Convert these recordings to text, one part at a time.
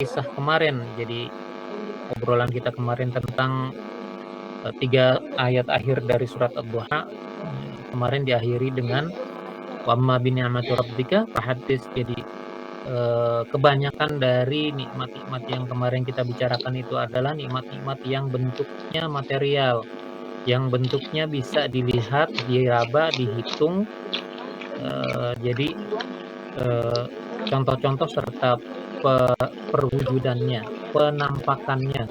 kisah kemarin. Jadi obrolan kita kemarin tentang 3 ayat akhir dari surat Ad-Duha kemarin diakhiri dengan wa amma bi ni'mati rabbika fahaddits. Jadi kebanyakan dari nikmat-nikmat yang kemarin kita bicarakan itu adalah nikmat-nikmat yang bentuknya material, yang bentuknya bisa dilihat, diraba, dihitung. Jadi contoh-contoh serta perwujudannya, penampakannya,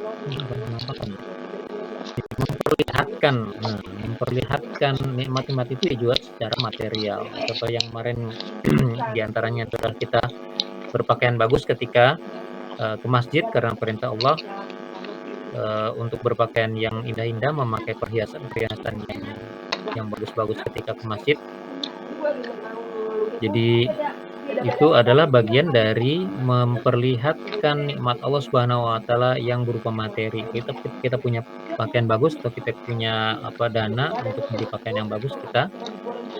memperlihatkan nikmat-nikmat itu juga secara material. Contoh yang kemarin diantaranya adalah kita berpakaian bagus ketika ke masjid karena perintah Allah untuk berpakaian yang indah-indah, memakai perhiasan-perhiasan yang bagus-bagus ketika ke masjid. Jadi itu adalah bagian dari memperlihatkan nikmat Allah Subhanahu wa taala yang berupa materi. Kita punya pakaian bagus atau kita punya dana untuk beli pakaian yang bagus, kita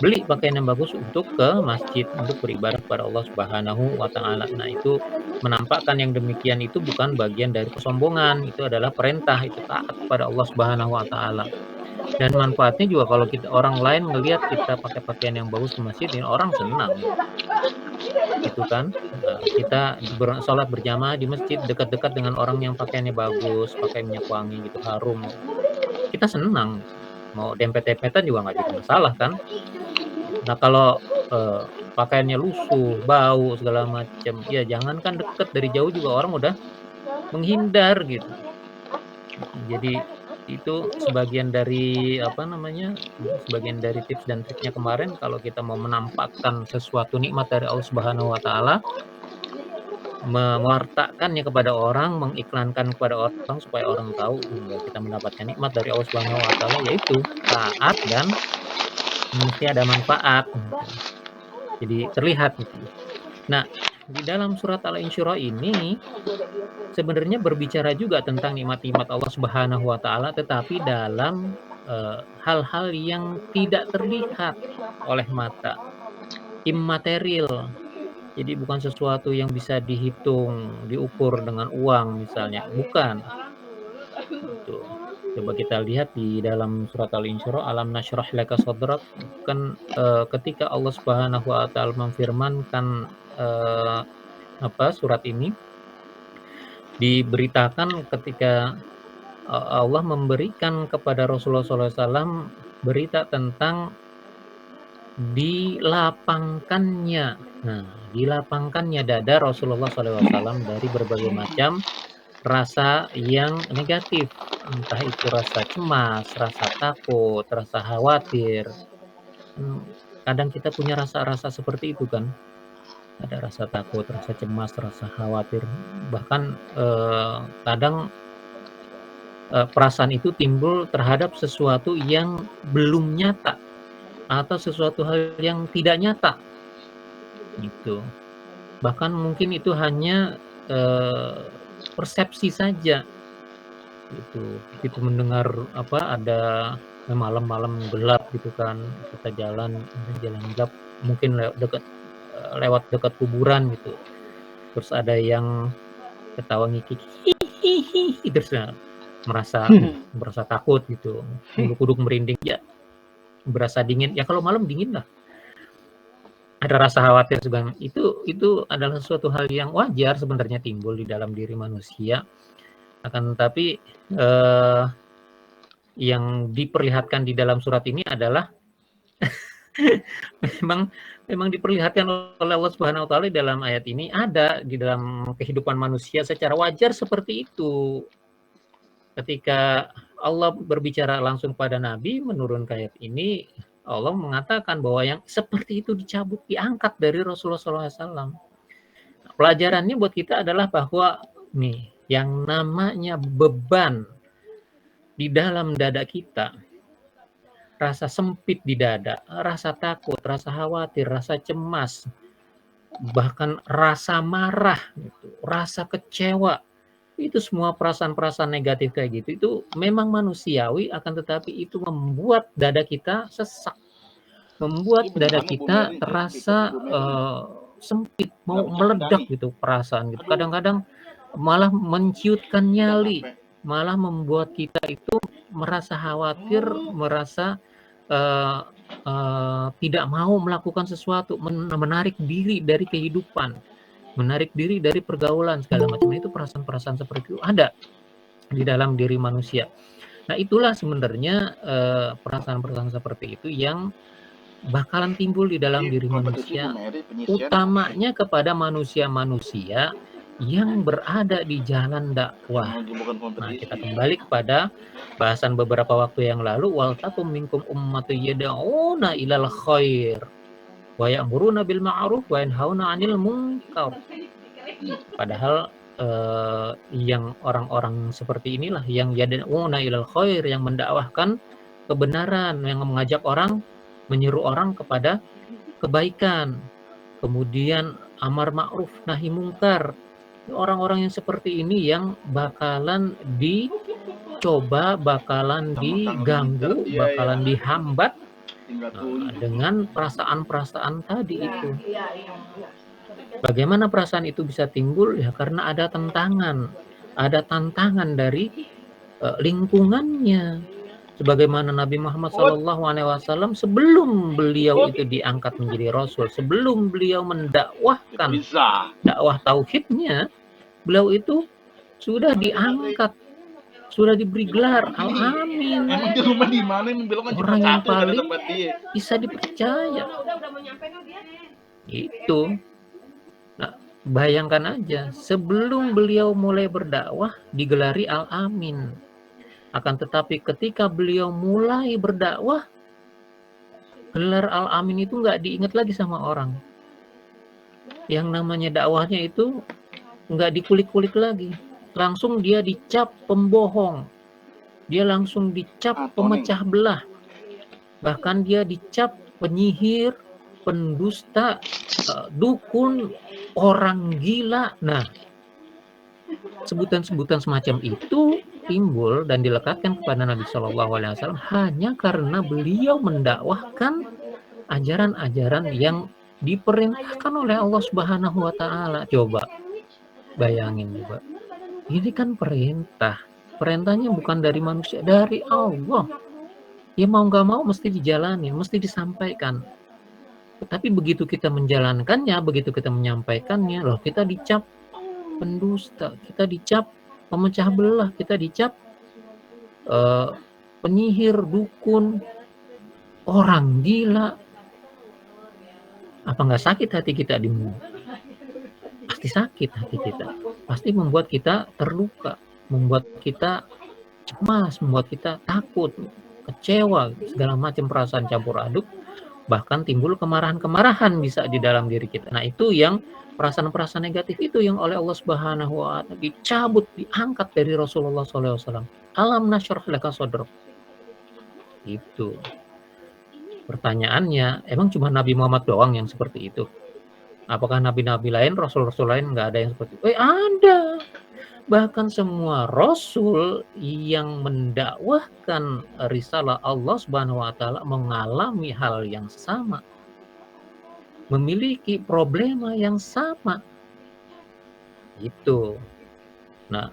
beli pakaian yang bagus untuk ke masjid, untuk beribadah kepada Allah Subhanahu wa taala. Nah, itu menampakkan yang demikian itu bukan bagian dari kesombongan, itu adalah perintah, itu taat kepada Allah Subhanahu wa taala. Dan manfaatnya juga kalau orang lain ngelihat kita pakai pakaian yang bagus ke masjid, ini orang senang. Gitu kan. Kita sholat berjamaah di masjid dekat-dekat dengan orang yang pakaiannya bagus, pakai minyak wangi gitu, harum. Kita senang. Mau dempet-dempetan juga nggak jadi masalah kan. Nah, kalau pakaiannya lusuh, bau segala macam, ya jangankan deket, dari jauh juga orang udah menghindar gitu. Jadi itu sebagian dari sebagian dari tips dan triknya kemarin. Kalau kita mau menampakkan sesuatu nikmat dari Allah Subhanahu wa taala, mewartakannya kepada orang, mengiklankan kepada orang supaya orang tahu bahwa kita mendapatkan nikmat dari Allah Subhanahu wa taala, yaitu taat dan mesti ada manfaat. Jadi terlihat gitu. Nah, di dalam surat Al-Insyirah ini sebenarnya berbicara juga tentang nikmat-nikmat Allah Subhanahu wa taala, tetapi dalam hal-hal yang tidak terlihat oleh mata, immaterial. Jadi bukan sesuatu yang bisa dihitung, diukur dengan uang misalnya, bukan. Gitu. Coba kita lihat di dalam surat Al-Insyirah, alam nasyrah laka sadrak, kan ketika Allah Subhanahu wa taala memfirmankan surat ini, diberitakan ketika Allah memberikan kepada Rasulullah SAW berita tentang dilapangkannya. Nah, dilapangkannya dada Rasulullah SAW dari berbagai macam rasa yang negatif, entah itu rasa cemas, rasa takut, rasa khawatir. Kadang kita punya rasa-rasa seperti itu kan. Ada rasa takut, rasa cemas, rasa khawatir. Bahkan kadang perasaan itu timbul terhadap sesuatu yang belum nyata atau sesuatu hal yang tidak nyata. Gitu. Bahkan mungkin itu hanya persepsi saja. Begitu mendengar ada malam-malam gelap gitu kan, kita jalan gelap, mungkin lewat dekat kuburan gitu, terus ada yang ketawa ngikik terus merasa takut gitu, bulu kuduk merinding, ya berasa dingin, ya kalau malam dingin lah, ada rasa khawatir juga. Itu adalah suatu hal yang wajar sebenarnya timbul di dalam diri manusia. Akan tetapi yang diperlihatkan di dalam surat ini adalah memang diperlihatkan oleh Allah Subhanahu wa taala dalam ayat ini, ada di dalam kehidupan manusia secara wajar seperti itu. Ketika Allah berbicara langsung pada Nabi menurunkan ayat ini, Allah mengatakan bahwa yang seperti itu dicabut, diangkat dari Rasulullah SAW. Pelajarannya buat kita adalah bahwa nih, yang namanya beban di dalam dada kita, rasa sempit di dada, rasa takut, rasa khawatir, rasa cemas, bahkan rasa marah, gitu, rasa kecewa, itu semua perasaan-perasaan negatif kayak gitu, itu memang manusiawi, akan tetapi itu membuat dada kita sesak, membuat dada kita terasa sempit, mau meledak gitu perasaan gitu. Kadang-kadang malah menciutkan nyali, malah membuat kita itu merasa khawatir, merasa eh, tidak mau melakukan sesuatu, menarik diri dari kehidupan, menarik diri dari pergaulan segala macam. Itu perasaan-perasaan seperti itu ada di dalam diri manusia. Nah, itulah sebenarnya perasaan-perasaan seperti itu yang bakalan timbul di dalam diri manusia, utamanya kepada manusia-manusia yang berada di jalan dakwah. Nah, kita kembali kepada bahasan beberapa waktu yang lalu, wal takum minkum ummatun yad'una ilal khair wa ya'muruna bil ma'ruf wa yanhauna 'anil munkar. Padahal yang orang-orang seperti inilah yang yad'una ilal khair, yang mendakwahkan kebenaran, yang mengajak orang, menyeru orang kepada kebaikan, kemudian amar ma'ruf nahi mungkar. Orang-orang yang seperti ini yang bakalan dicoba, bakalan diganggu, bakalan dihambat dengan perasaan-perasaan tadi itu. Bagaimana perasaan itu bisa timbul? Ya karena ada tantangan dari lingkungannya. Sebagaimana Nabi Muhammad SAW sebelum beliau itu diangkat menjadi Rasul, sebelum beliau mendakwahkan dakwah tauhidnya, beliau itu sudah diangkat, sudah diberi gelar Al-Amin, orang yang paling bisa dipercaya. Itu. Nah, bayangkan aja, sebelum beliau mulai berdakwah digelari Al-Amin. Akan tetapi ketika beliau mulai berdakwah, gelar Al-Amin itu nggak diingat lagi sama orang. Yang namanya dakwahnya itu nggak dikulik-kulik lagi. Langsung dia dicap pembohong. Dia langsung dicap pemecah belah. Bahkan dia dicap penyihir, pendusta, dukun, orang gila. Nah, sebutan-sebutan semacam itu timbul dan dilekatkan kepada Nabi Shallallahu Alaihi Wasallam hanya karena beliau mendakwahkan ajaran-ajaran yang diperintahkan oleh Allah Subhanahu Wa Taala. Coba bayangin coba, ini kan perintahnya bukan dari manusia, dari Allah. Ya mau nggak mau mesti dijalani, mesti disampaikan. Tapi begitu kita menjalankannya, begitu kita menyampaikannya, loh kita dicap pendusta, kita dicap pemecah belah, kita dicap penyihir, dukun, orang gila. Apa nggak sakit hati kita dengar? Pasti sakit hati kita. Pasti membuat kita terluka, membuat kita cemas, membuat kita takut, kecewa, segala macam perasaan campur aduk. Bahkan timbul kemarahan-kemarahan bisa di dalam diri kita. Nah, itu yang perasaan-perasaan negatif itu yang oleh Allah Subhanahu wa taala dicabut, diangkat dari Rasulullah SAW. Alam nasyrah laka sadrak. Itu. Pertanyaannya, emang cuma Nabi Muhammad doang yang seperti itu? Apakah nabi-nabi lain, rasul-rasul lain nggak ada yang seperti itu? Ada. Bahkan semua rasul yang mendakwahkan risalah Allah Subhanahu wa taala mengalami hal yang sama. Memiliki problema yang sama. Itu. Nah,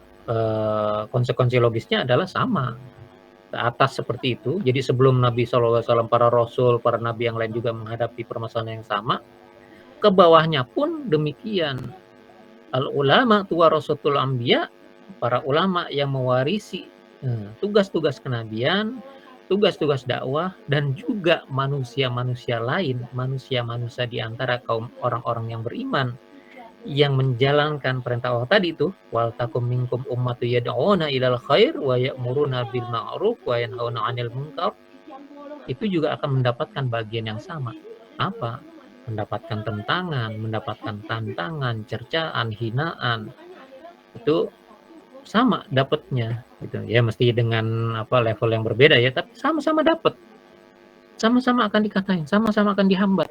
konsekuensi logisnya adalah sama. Ke atas seperti itu. Jadi sebelum Nabi SAW, para rasul, para nabi yang lain juga menghadapi permasalahan yang sama, ke bawahnya pun demikian. Al-ulama warasatul anbiya, para ulama yang mewarisi tugas-tugas kenabian, tugas-tugas dakwah, dan juga manusia-manusia lain, manusia-manusia di antara kaum orang-orang yang beriman yang menjalankan perintah Allah tadi itu, wal takum minkum ummatun yad'una ilal khair wa ya'muruna bil ma'ruf wa yanhauna 'anil munkar. Itu juga akan mendapatkan bagian yang sama. Apa? Mendapatkan tentangan, mendapatkan tantangan, cercaan, hinaan. Itu sama dapatnya gitu. Ya mesti dengan level yang berbeda ya, tapi sama-sama dapat. Sama-sama akan dikatain, sama-sama akan dihambat.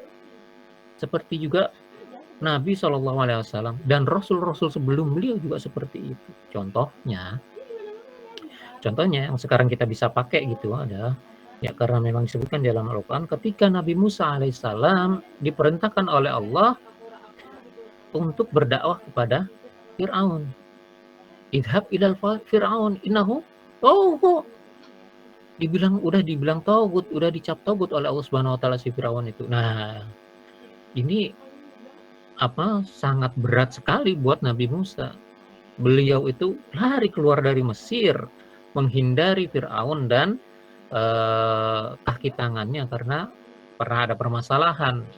Seperti juga Nabi SAW dan rasul-rasul sebelum beliau juga seperti itu. Contohnya yang sekarang kita bisa pakai gitu adalah ya karena memang disebutkan dalam Al-Quran ketika Nabi Musa alaihissalam diperintahkan oleh Allah untuk berdakwah kepada Fir'aun. idhab ilal fir'aun innahu taghu. Udah dibilang tagut, udah dicap tagut oleh Allah Subhanahu wa taala si Firaun itu. Nah, ini sangat berat sekali buat Nabi Musa. Beliau itu lari keluar dari Mesir, menghindari Firaun dan kaki tangannya karena pernah ada permasalahan,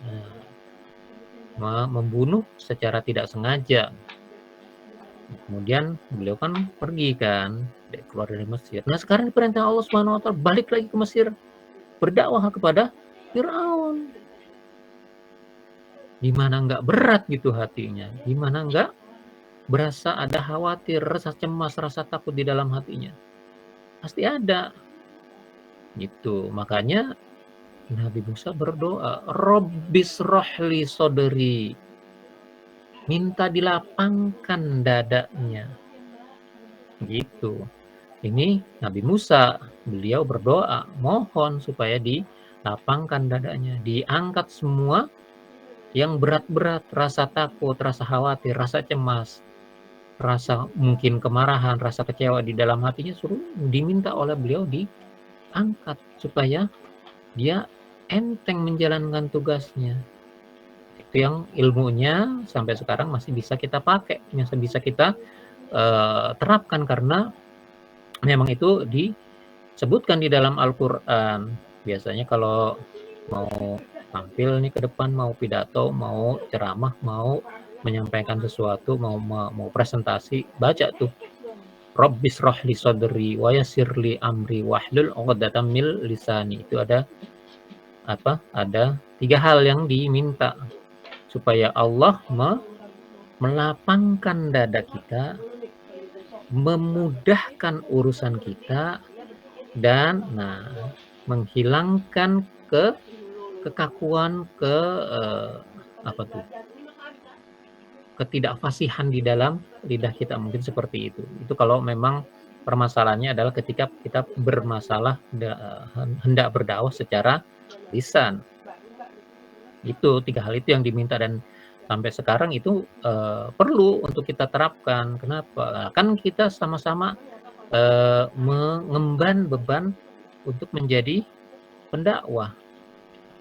membunuh secara tidak sengaja. Kemudian beliau kan pergi kan, keluar dari Mesir. Nah, sekarang diperintah Allah Subhanahu wa taala balik lagi ke Mesir, berdakwah kepada Firaun. Gimana nggak berat gitu hatinya? Gimana nggak berasa ada khawatir, rasa cemas, rasa takut di dalam hatinya? Pasti ada. Gitu. Makanya Nabi Musa berdoa, Rabbishrahli sodri. Minta dilapangkan dadanya. Gitu. Ini Nabi Musa, beliau berdoa, mohon supaya dilapangkan dadanya, diangkat semua yang berat-berat, rasa takut, rasa khawatir, rasa cemas, rasa mungkin kemarahan, rasa kecewa di dalam hatinya, suruh diminta oleh beliau diangkat supaya dia enteng menjalankan tugasnya. Itu yang ilmunya sampai sekarang masih bisa kita pakai, masih bisa kita terapkan karena memang itu disebutkan di dalam Al-Qur'an. Biasanya kalau mau tampil nih ke depan, mau pidato, mau ceramah, mau menyampaikan sesuatu, mau presentasi, baca tuh Rabbishrahli sodri wa yassirli amri wahlul 'uqdatam min lisani. Itu ada ada 3 hal yang diminta supaya Allah melapangkan dada kita, memudahkan urusan kita, dan menghilangkan kekakuan, ketidakfasihan di dalam lidah kita, mungkin seperti itu. Itu kalau memang permasalahannya adalah ketika kita bermasalah hendak berdakwah secara lisan. Itu 3 hal itu yang diminta dan sampai sekarang itu perlu untuk kita terapkan. Kenapa? Kan kita sama-sama mengemban beban untuk menjadi pendakwah.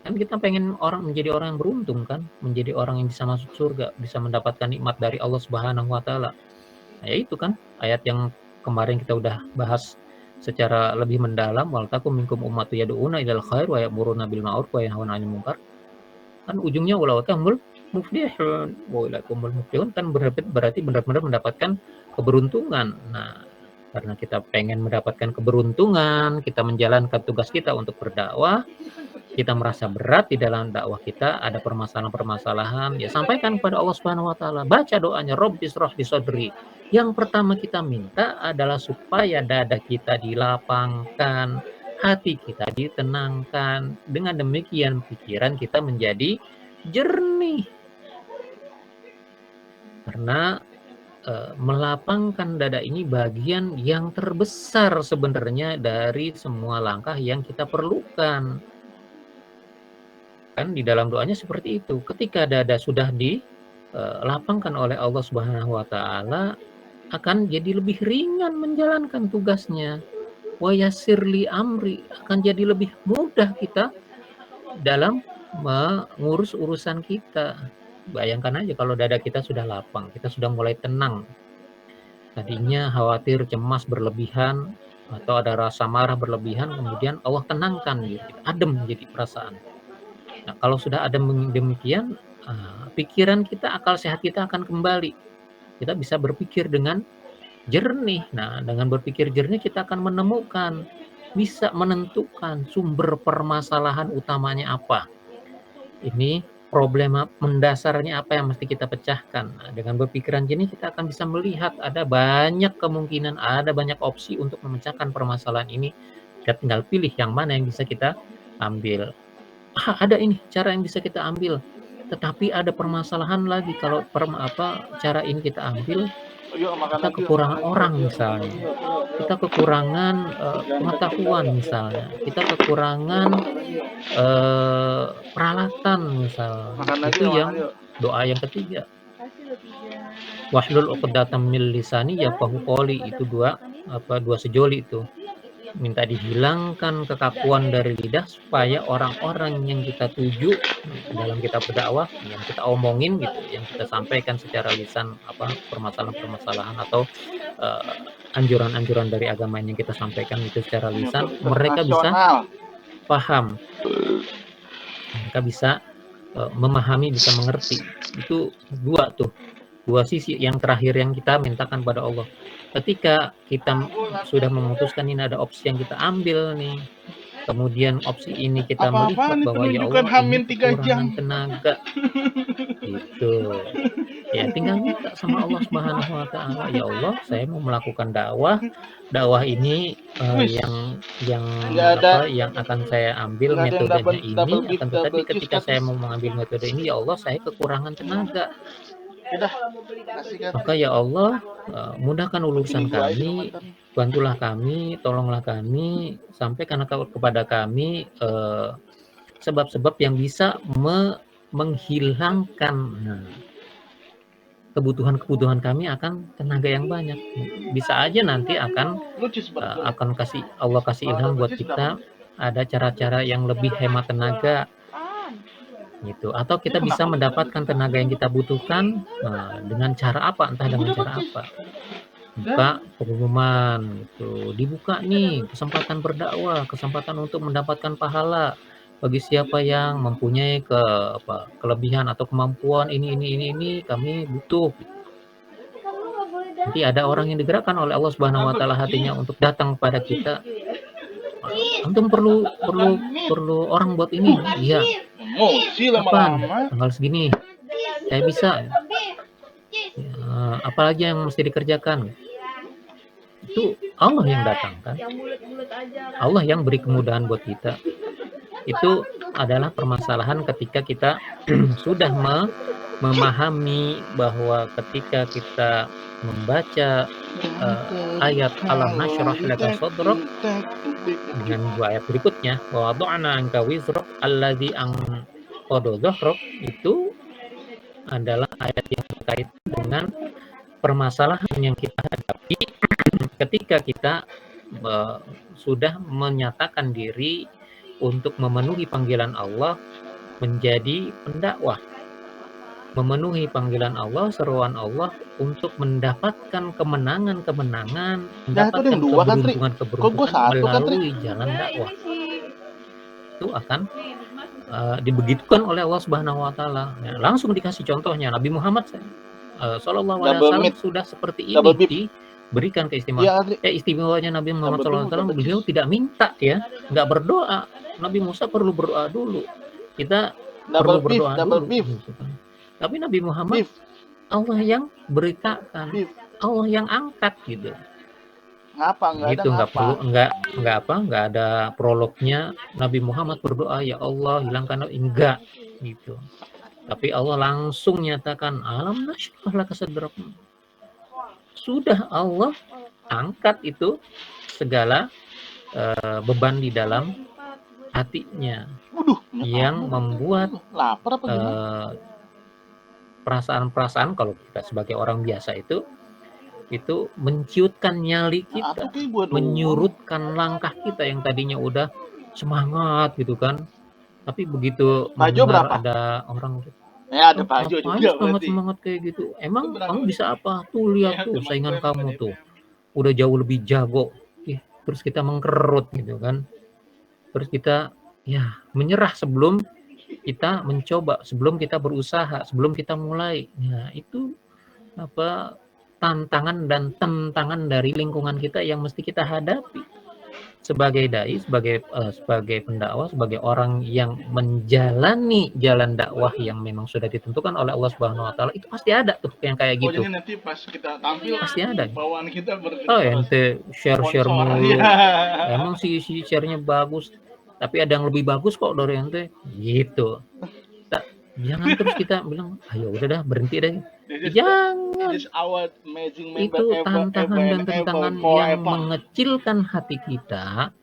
Kan kita pengen menjadi orang yang beruntung kan, menjadi orang yang bisa masuk surga, bisa mendapatkan nikmat dari Allah Subhanahu wa taala. Nah, ya itu kan ayat yang kemarin kita udah bahas secara lebih mendalam, wal takum minkum ummatun yad'una ilal khair wa ya'muruna bil ma'ruf wa yanhauna 'anil munkar. Kan ujungnya ulaikumul muflihun. Ulaikumul muflihun kan berarti benar-benar mendapatkan keberuntungan. Nah, karena kita pengen mendapatkan keberuntungan, kita menjalankan tugas kita untuk berdakwah, kita merasa berat di dalam dakwah kita, ada permasalahan-permasalahan, ya sampaikan kepada Allah Subhanahu wa taala. Baca doanya Rabbishrahli sodri. Yang pertama kita minta adalah supaya dada kita dilapangkan, hati kita ditenangkan. Dengan demikian pikiran kita menjadi jernih. Karena melapangkan dada ini bagian yang terbesar sebenarnya dari semua langkah yang kita perlukan. Kan di dalam doanya seperti itu. Ketika dada sudah dilapangkan oleh Allah Subhanahu wa taala, akan jadi lebih ringan menjalankan tugasnya. Wa yassirli amri, akan jadi lebih mudah kita dalam mengurus urusan kita. Bayangkan aja kalau dada kita sudah lapang, kita sudah mulai tenang. Tadinya khawatir, cemas berlebihan, atau ada rasa marah berlebihan, kemudian Allah tenangkan gitu, adem jadi perasaan. Nah, kalau sudah ada demikian, pikiran kita, akal sehat kita akan kembali. Kita bisa berpikir dengan jernih. Nah, dengan berpikir jernih kita akan menemukan, bisa menentukan sumber permasalahan utamanya apa. Ini problema mendasarnya apa yang mesti kita pecahkan. Nah, dengan berpikiran jernih kita akan bisa melihat ada banyak kemungkinan, ada banyak opsi untuk memecahkan permasalahan ini. Kita tinggal pilih yang mana yang bisa kita ambil. Ada ini cara yang bisa kita ambil, tetapi ada permasalahan lagi kalau cara ini kita ambil, kita kekurangan orang misalnya, kita kekurangan pengetahuan misalnya, kita kekurangan peralatan misalnya. Itu yang doa yang ketiga. wahlul 'uqdatam min lisani yafqahu qouli, itu dua sejoli itu. Minta dihilangkan kekakuan dari lidah supaya orang-orang yang kita tuju dalam kita berdakwah, yang kita omongin gitu, yang kita sampaikan secara lisan permasalahan-permasalahan atau anjuran-anjuran dari agama yang kita sampaikan itu secara lisan, mereka bisa paham, mereka bisa memahami, bisa mengerti. Itu dua sisi yang terakhir yang kita mintakan pada Allah. Ketika kita sudah memutuskan ini ada opsi yang kita ambil nih, kemudian opsi ini kita melihat bahwa ya Allah ini kekurangan tenaga, gitu. Ya tinggal minta sama Allah Subhanahu Wa Taala, ya Allah, saya mau melakukan dakwah ini yang akan saya ambil metodenya ini, akan tetapi ketika saya mau mengambil metode ini, ya Allah, saya kekurangan tenaga. Maka ya Allah, mudahkan urusan kami, bantulah kami, tolonglah kami, sampaikan kepada kami sebab-sebab yang bisa menghilangkan kebutuhan kami akan tenaga yang banyak. Bisa aja nanti akan Allah kasih ilham buat kita, ada cara-cara yang lebih hemat tenaga gitu, atau kita bisa mendapatkan tenaga yang kita butuhkan dengan cara apa, entah dengan cara apa. Buka pengumuman gitu, dibuka nih kesempatan berdakwah, kesempatan untuk mendapatkan pahala bagi siapa yang mempunyai kelebihan atau kemampuan ini kami butuh. Nanti ada orang yang digerakkan oleh Allah Subhanahu Wa Taala hatinya untuk datang kepada kita. Antum perlu orang buat ini, iya. Kapan? Tanggal segini. Saya bisa. Ya, apalagi yang mesti dikerjakan? Itu Allah yang datang kan? Allah yang beri kemudahan buat kita. Itu adalah permasalahan ketika kita sudah memahami bahwa ketika kita membaca ayat alam nasyrah laka sadrak dengan dua ayat berikutnya, wa wada'na anka wizrak alladzi anqadha dhahrak, itu adalah ayat yang terkait dengan permasalahan yang kita hadapi ketika kita sudah menyatakan diri untuk memenuhi panggilan Allah menjadi pendakwah, memenuhi panggilan Allah, seruan Allah untuk mendapatkan kemenangan-kemenangan, mendapatkan keberuntungan melalui jalan dakwah. Itu akan dibegitukan oleh Allah Subhanahu Wa Taala. Ya, langsung dikasih contohnya Nabi Muhammad Sallallahu Alaihi Wasallam sudah seperti ini diberikan keistimewaan. Istimewanya Nabi Muhammad Sallallahu Alaihi Wasallam, beliau tidak minta ya, nggak berdoa. Nabi Musa perlu berdoa dulu, kita perlu berdoa dulu. Gitu kan. Tapi Nabi Muhammad Allah yang beritakan, Allah yang angkat gitu. Gitu, nggak ada prolognya Nabi Muhammad berdoa ya Allah hilangkan, enggak gitu. Tapi Allah langsung nyatakan alam nasyrah laka sadrak. Sudah Allah angkat itu segala beban di dalam hatinya yang membuat perasaan-perasaan, kalau kita sebagai orang biasa itu menciutkan nyali kita, menyurutkan langkah kita yang tadinya udah semangat gitu kan. Tapi begitu mendengar ada orang ada Pak Jo juga semangat kayak gitu, emang kamu bisa apa? Tuh lihat tuh saingan kamu tuh udah jauh lebih jago. Terus kita mengkerut gitu kan. Terus kita ya menyerah sebelum kita mencoba, sebelum kita berusaha, sebelum kita mulai. Nah, itu tantangan dan tentangan dari lingkungan kita yang mesti kita hadapi sebagai dai, sebagai pendakwah, sebagai orang yang menjalani jalan dakwah yang memang sudah ditentukan oleh Allah Subhanahu Wa Taala. Itu pasti ada tuh yang kayak gitu. Nanti pas kita tampil pasti ada. Bawaan kita ente share mulu. Emang sih share-nya bagus, tapi ada yang lebih bagus kok dari ente gitu. Jangan terus kita bilang ayo udah dah berhenti deh. Jangan. Itu tantangan dan tentangan yang mengecilkan hati kita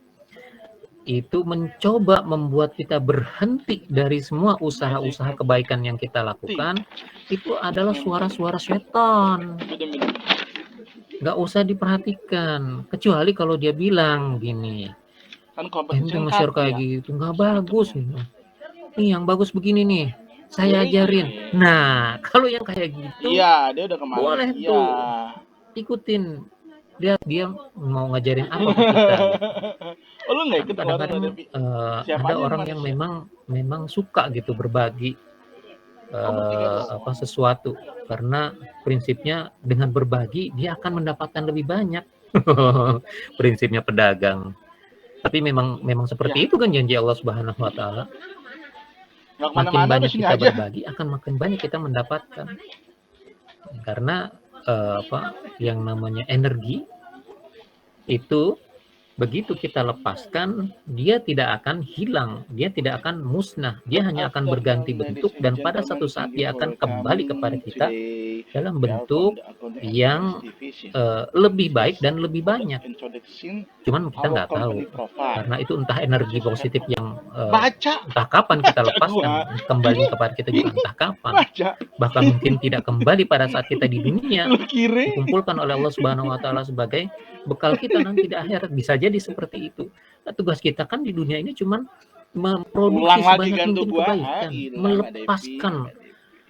itu mencoba membuat kita berhenti dari semua usaha-usaha kebaikan yang kita lakukan, itu adalah suara-suara setan. Nggak usah diperhatikan, kecuali kalau dia bilang gini, Kan ente competition nge-share cut kayak ya. gitu, nggak bagus gitu. Nih yang bagus begini nih, saya Iya. ajarin. Nah, kalau yang kayak gitu, Iya, dia udah kemarin. boleh Iya. tuh ikutin. Lihat dia mau ngajarin apa ke kita gitu. Oh, lu nggak Kan ikut kemarin kadang-kadang siapa ada aja yang orang ada yang share? memang suka gitu berbagi Bertiga doang. sesuatu, karena prinsipnya dengan berbagi dia akan mendapatkan lebih banyak. Prinsipnya pedagang. Tapi memang Iya. seperti itu kan janji Allah Subhanahu wa taala. Nggak Makin kemana-mana, udah banyak sini kita aja. berbagi, akan makin banyak kita mendapatkan. Karena yang namanya energi itu begitu kita lepaskan, dia tidak akan hilang, dia tidak akan musnah, dia Good hanya akan berganti afternoon, ladies bentuk and dan pada gentlemen. satu saat Thank you dia for akan kembali kepada coming. kita Today dalam we are from bentuk the Accounting and Finance yang Division. lebih This baik is dan lebih for the banyak. introduction Cuman kita our nggak tahu, company profile. karena itu entah energi positif yang Baca, entah kapan kita baca lepaskan, gua. kembali kepada kita juga entah kapan. Baca. Bahkan mungkin tidak kembali pada saat kita di dunia, Lu kiri. dikumpulkan oleh Allah Subhanahu wa taala sebagai bekal kita nanti di akhirat. Bisa jadi seperti itu. Nah, tugas kita kan di dunia ini cuman memproduksi Ulang lagi sebanyak kan tuh mungkin gua. kebaikan, Hilang Kak Devi. melepaskan,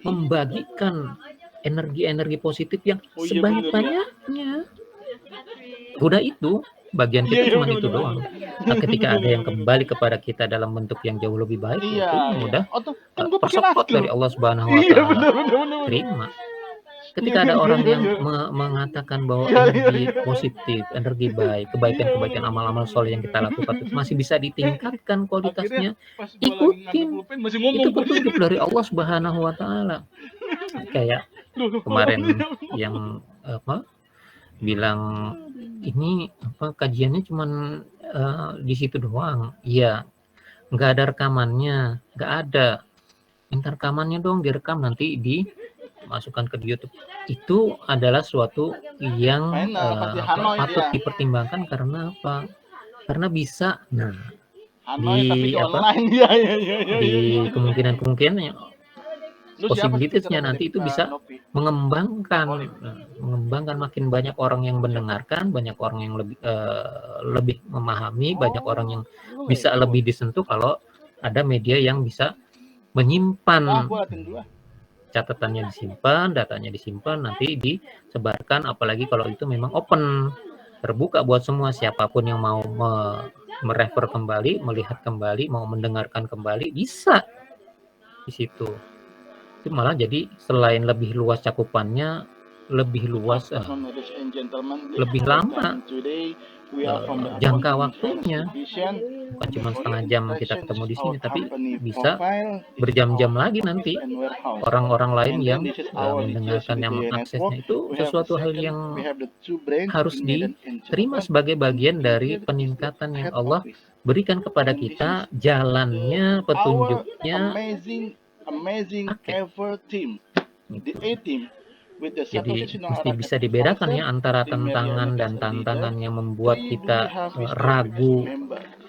membagikan energi-energi positif yang Oh iya bener ya. sebanyak-banyaknya. Udah itu, bagian Iya kita iya cuman bener itu bener. doang. Nah, ketika ada yang kembali kepada kita dalam bentuk yang jauh lebih baik, Iya itu iya. udah Oh tuh kan gua pakai persekot masker. dari Allah Subhanahu wa Iya taala. bener bener bener. Terima. Iya Ketika ada iya orang iya. yang mengatakan bahwa Iya iya energi iya. positif, energi baik, Iya bener kebaikan-kebaikan, bener. amal-amal soleh yang kita lakukan itu masih bisa ditingkatkan Akhirnya kualitasnya, pas gua lagi ngambil ikutin. pulpen masih ngomong Itu gua. petunjuk dari Allah Subhanahu wa taala. Kayak Loh, kemarin yang apa bilang ini apa kajiannya cuman di situ doang. Iya, nggak ada rekamannya, nggak ada. Minta rekamannya dong, direkam nanti dimasukkan ke YouTube. Itu adalah suatu yang final pasti Hanoi patut dia. dipertimbangkan karena apa? Karena bisa, nah Hanoi tapi di ke apa? online. Iya iya iya iya Di iya. kemungkinan Lu siapa possibilities-nya speaker nanti dari itu bisa Nopi? mengembangkan makin banyak orang yang mendengarkan, banyak orang yang lebih memahami, banyak orang yang Lu bisa ikut. lebih disentuh kalau ada media yang bisa Ah, menyimpan gua latihan dulu. catatannya, disimpan, datanya disimpan, nanti disebarkan, apalagi kalau itu memang open, terbuka buat semua, siapapun yang mau merefer kembali, melihat kembali, mau mendengarkan kembali, bisa di situ. Itu malah jadi selain lebih luas cakupannya, lebih luas, Afternoon, ladies and gentlemen. lebih lama Today we are from the jangka Accounting and Finance waktunya. Division. Bukan cuma For the setengah jam kita introduction, ketemu this di is sini, our tapi company bisa profile. This is our berjam-jam lagi office nanti. and warehouse. Orang-orang lain And yang then this is our mendengarkan, yang DJS network. mengaksesnya, itu We have the sesuatu hal second, yang we have the 2 branch harus in Medan and diterima Cilegon. sebagai And bagian in dari here is the peningkatan yang head Allah office. berikan kepada And this kita, is jalannya, our petunjuknya, amazing pakai ever team. The gitu. A team with the Jadi Satu mesti bisa dibedakan ya antara tantangan dan tantangan yang membuat kita ragu,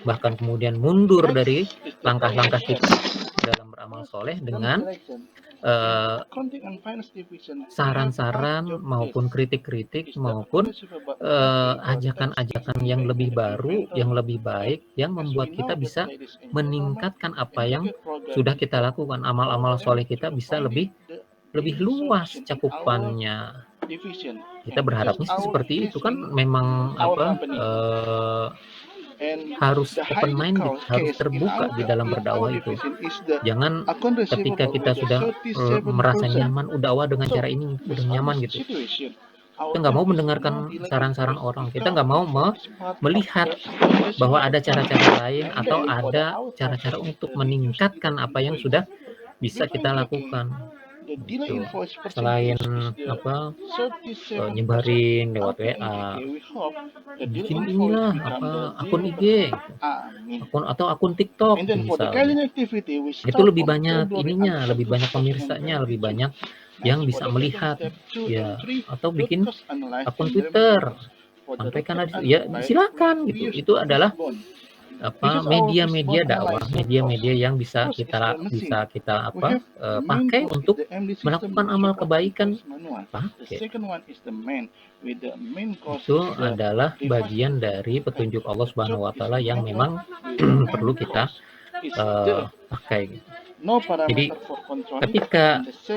bahkan kemudian mundur dari langkah-langkah kita dalam beramal soleh, dengan saran-saran maupun kritik-kritik maupun ajakan-ajakan yang lebih baru, yang lebih baik, yang membuat kita bisa meningkatkan apa yang sudah kita lakukan. Amal-amal soleh kita bisa lebih luas cakupannya. Kita berharapnya sih seperti itu kan, memang apa harus open minded, harus terbuka di dalam berdakwah itu. Jangan ketika kita sudah merasa nyaman dakwah dengan cara ini, udah nyaman gitu, kita nggak mau mendengarkan saran-saran orang, kita nggak mau melihat bahwa ada cara-cara lain atau ada cara-cara untuk meningkatkan apa yang sudah bisa kita lakukan. Gitu. Selain apa nyebarin lewat WA, bikin inilah apa akun IG, akun TikTok misalnya, itu lebih banyak ininya, lebih banyak pemirsanya, lebih banyak yang bisa melihat ya, atau bikin akun Twitter, sampaikan aja ya, silakan gitu. Itu adalah This is our media-media fishbone dakwah, analyzer media-media process. yang bisa First is the kita machine. We have the main pakai host with untuk the MD system melakukan that amal support kebaikan. invoice manual. The Pakai. second one is the man with the main cost Itu is the adalah device bagian invoice dari pay. petunjuk Allah The third Subhanahu wa is taala yang method memang with the perlu main kita cost is the pakai gitu. no Jadi parameter for controlling, ketika and the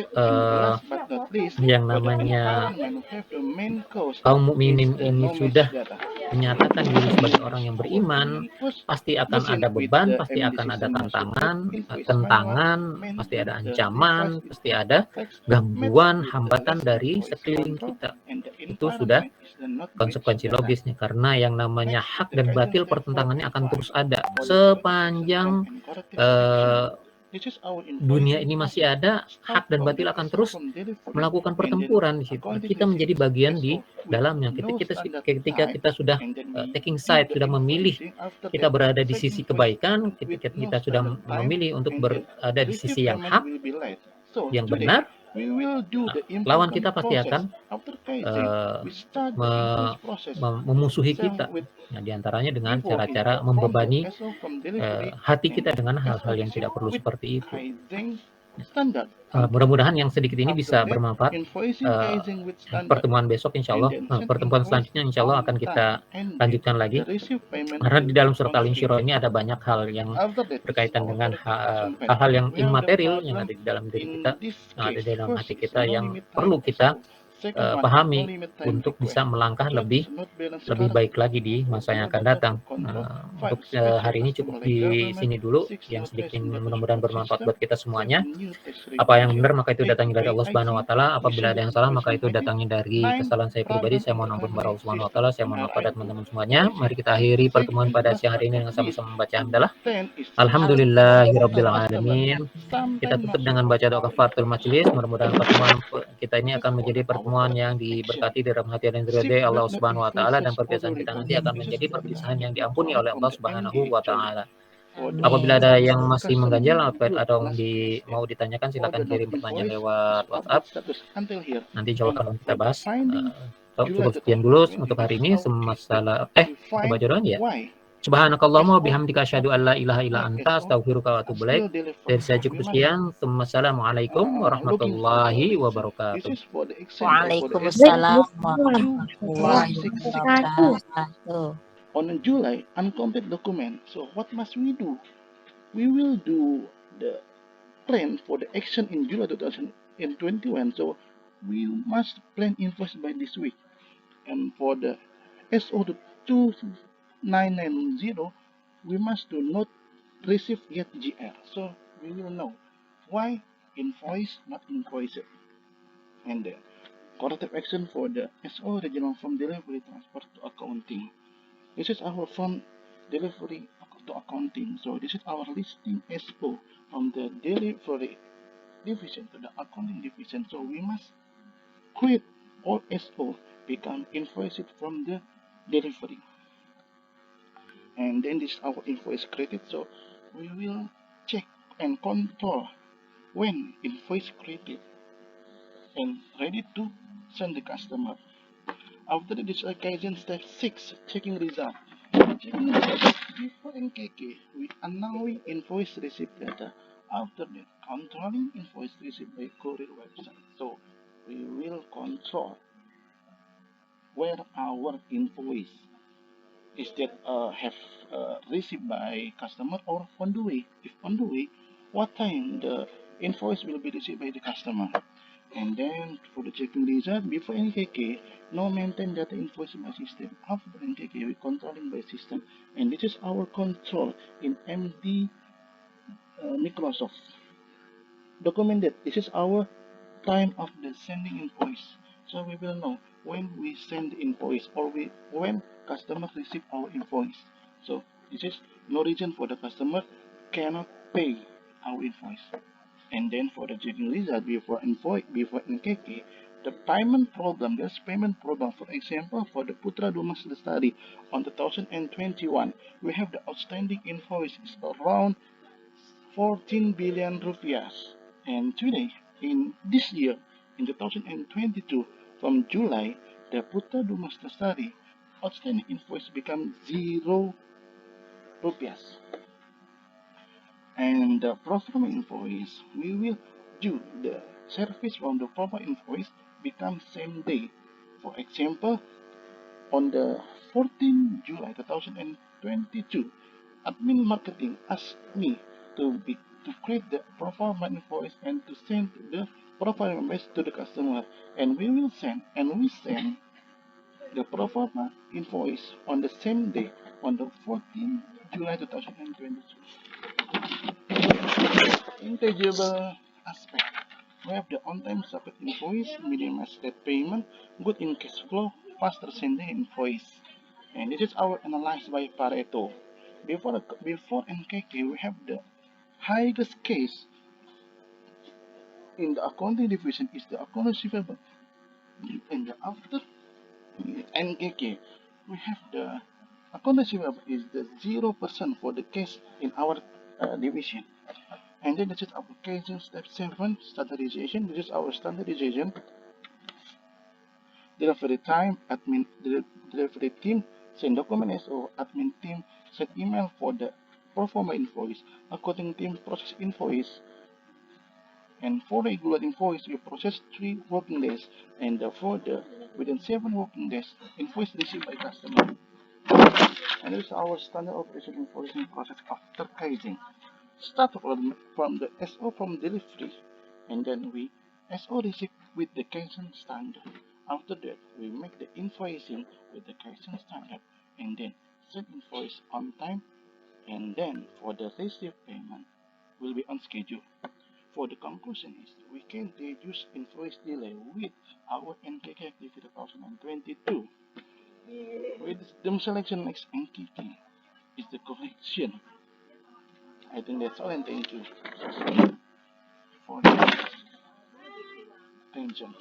last but not least yang for the namanya environment who have the main cost kaum is mukminin the ini knowledge sudah data. menyatakan diri This sebagai orang is yang our beriman, first pasti akan machine ada with beban, the pasti MD akan ada system that support tantangan, invoice manual, tentangan, man pasti with ada the device ancaman, is pasti the ada text, match gangguan, with the hambatan less dari invoice sekeliling control, kita. and the Itu sudah environment is the not match konsekuensi data. logisnya, karena yang namanya Next is hak the dan Kaizen batil step 4 pertentangannya and akan 5 terus ada for the corrective action plan sepanjang and corrective action. eh, This is our dunia invoicing ini masih process. ada, Start hak dan from batil the akan SO terus from delivery melakukan and then pertempuran di situ. Nah, accounting kita receipt menjadi bagian di SO with dalamnya. no standard Ketika type, kita sudah and then we taking do side, the sudah memilih, invoicing. After kita that, berada di send sisi invoice kebaikan, with ketika no kita sudah standard time, memilih untuk and then berada di receive sisi yang payment hak, will be late. So yang today benar, we will do nah, the lawan important kita pasti process. akan After Kaizen, eh, we start the invoice me- process. memusuhi Same kita. with Nah, diantaranya dengan before is cara-cara the from the membebani SO from delivery hati and kita then dengan SO hal-hal yang receipt tidak perlu with seperti itu. Kaizen standard control. Mudah-mudahan yang sedikit ini After bisa that, bermanfaat. invoicing Kaizen with standard Pertemuan besok insya and Allah, then send pertemuan invoice selanjutnya insya Allah on akan time kita and then lanjutkan the lagi. receive payment Karena will di be dalam surat on the date. Al-Insyirah ini ada banyak hal yang After that, this is berkaitan our dengan corrective action plan. hal-hal yang We have the imaterial yang problem ada di dalam diri kita, in this yang ada case. di dalam First hati is kita, no yang limit time perlu kita SO. Second one is no pahami limit time untuk bisa request. melangkah Third is lebih not balance lebih current baik lagi di masa yang no akan data datang. for control. Untuk Five, special hari ini cukup customer like di government. sini dulu. Six, no Yang sedikit trace ini data mudah-mudahan support bermanfaat system. buat kita semuanya. Seven, new tax Apa yang regulation. benar maka itu Eight, datangnya dari Allah Subhanahu wa PIC. taala. Apabila Mission ada the yang salah maka invoicing itu hygiene. datangnya dari Nine, kesalahan saya pribadi. problem Saya in the mohon ampun kepada family Allah Subhanahu wa system taala. Saya in mohon maaf pada RI2. teman-teman semuanya. Mari kita And akhiri six, pertemuan and pada last siang but hari ini not dengan least, sama-sama membaca in hamdalah. 10 is the support for Alhamdulillahirabbil customer. alamin. Kita Sometimes no tutup dengan support baca doa our kafaratul invoice. majelis. Mudah-mudahan pertemuan kita ini This is akan for menjadi our pertemuan yang corrective action. diberkati dalam hati dan Ship ridha Allah but not Subhanahu wa taala, dan invoices perpisahan kita overly. nanti akan This is menjadi for the perpisahan yang negative diampuni power oleh from Allah the Subhanahu MD wa actually. taala. For the Apabila new ada yang masih customer mengganjal group atau last mau step ditanyakan for the silakan not kirim pertanyaan invoice is lewat WhatsApp. update status until here. Nanti insya Allah And akan kita for the bahas. finding July Cukup sekian dulu 2020, untuk this hari is ini. our case study. We Kita find baca doang ya. why Subhanakallahumma SO bihamdika asyhadu an la ilaha illa like anta SO astaghfiruka wa are atubu ilaik. still delivered. Dari saya So we cukup must sekian. Assalamualaikum looking for the warahmatullahi reason. This wabarakatuh. is for the example for the SO Waalaikumsalam warahmatullahi 22666 wabarakatuh. on July uncomplete document. So what must we do? We will do the plan for the action in July 2021. So we must plan invoice by this week. And for the SO to 2990, we must do not receive yet GR. So we will know why invoice not invoiced. And the corrective action for the SO regional from delivery transfer to accounting. This is our from delivery to accounting. So this is our listing SO from the delivery division to the accounting division. So we must quit all SO become invoiced from the delivery. And then this is our invoice credit. So we will check and control when invoice credit and ready to send the customer. After this Kaizen step 6, checking result. Checking result. Before NKK, we announcing invoice receipt data. After that, controlling invoice receipt by courier website. So we will control where our invoice is that have received by customer or on the way. If on the way, what time the invoice will be received by the customer. And then for the checking result, before NKK, no maintain data invoice by system. After NKK, we controlling by system. And this is our control in MD Microsoft. Documented. This is our time of the sending invoice. So we will know when we send invoice or when customer receive our invoice. So this is no reason for the customer cannot pay our invoice. And then for the checking result before invoice before NKK, the payment problem, there's payment problem. For example, for the Putra Dumas study on 2021, we have the outstanding invoice is around 14 billion rupiah. And today, in this year, in 2022, from July, the Putra Dumas study outstanding invoice become zero rupiahs. And the pro forma invoice, we will do the service from the pro forma invoice become same day. For example, on the 14 July 2022, admin marketing asked me to create the pro forma invoice and to send the pro forma invoice to the customer, and we send the pro forma invoice on the same day, on the 14 July 2022. Intangible aspect. We have the on-time submit invoice, minimize late payment, good in cash flow, faster sending invoice. And this is our analysis by Pareto. Before NKK, we have the highest case in the accounting division is the account receivable. And after NKK, we have the account receivable is the 0% for the case in our division. And then this is application step 7, standardization. This is our standardization. Delivery time, delivery team send document SO, admin team send email for the pro forma invoice, accounting team process invoice, and for regular invoice we process 3 working days, and for the within 7 working days invoice received by customer. And this is our standard operation invoicing process after casing. Start from the SO from delivery, and then we SO receipt with the Kaizen standard. After that, we make the invoicing with the Kaizen standard, and then send invoice on time, and then for the receipt payment will be on schedule. For the conclusion is we can reduce invoice delay with our NKK activity 2022. With the selection next NKK is the correction. I think that's all, and thank you for the attention.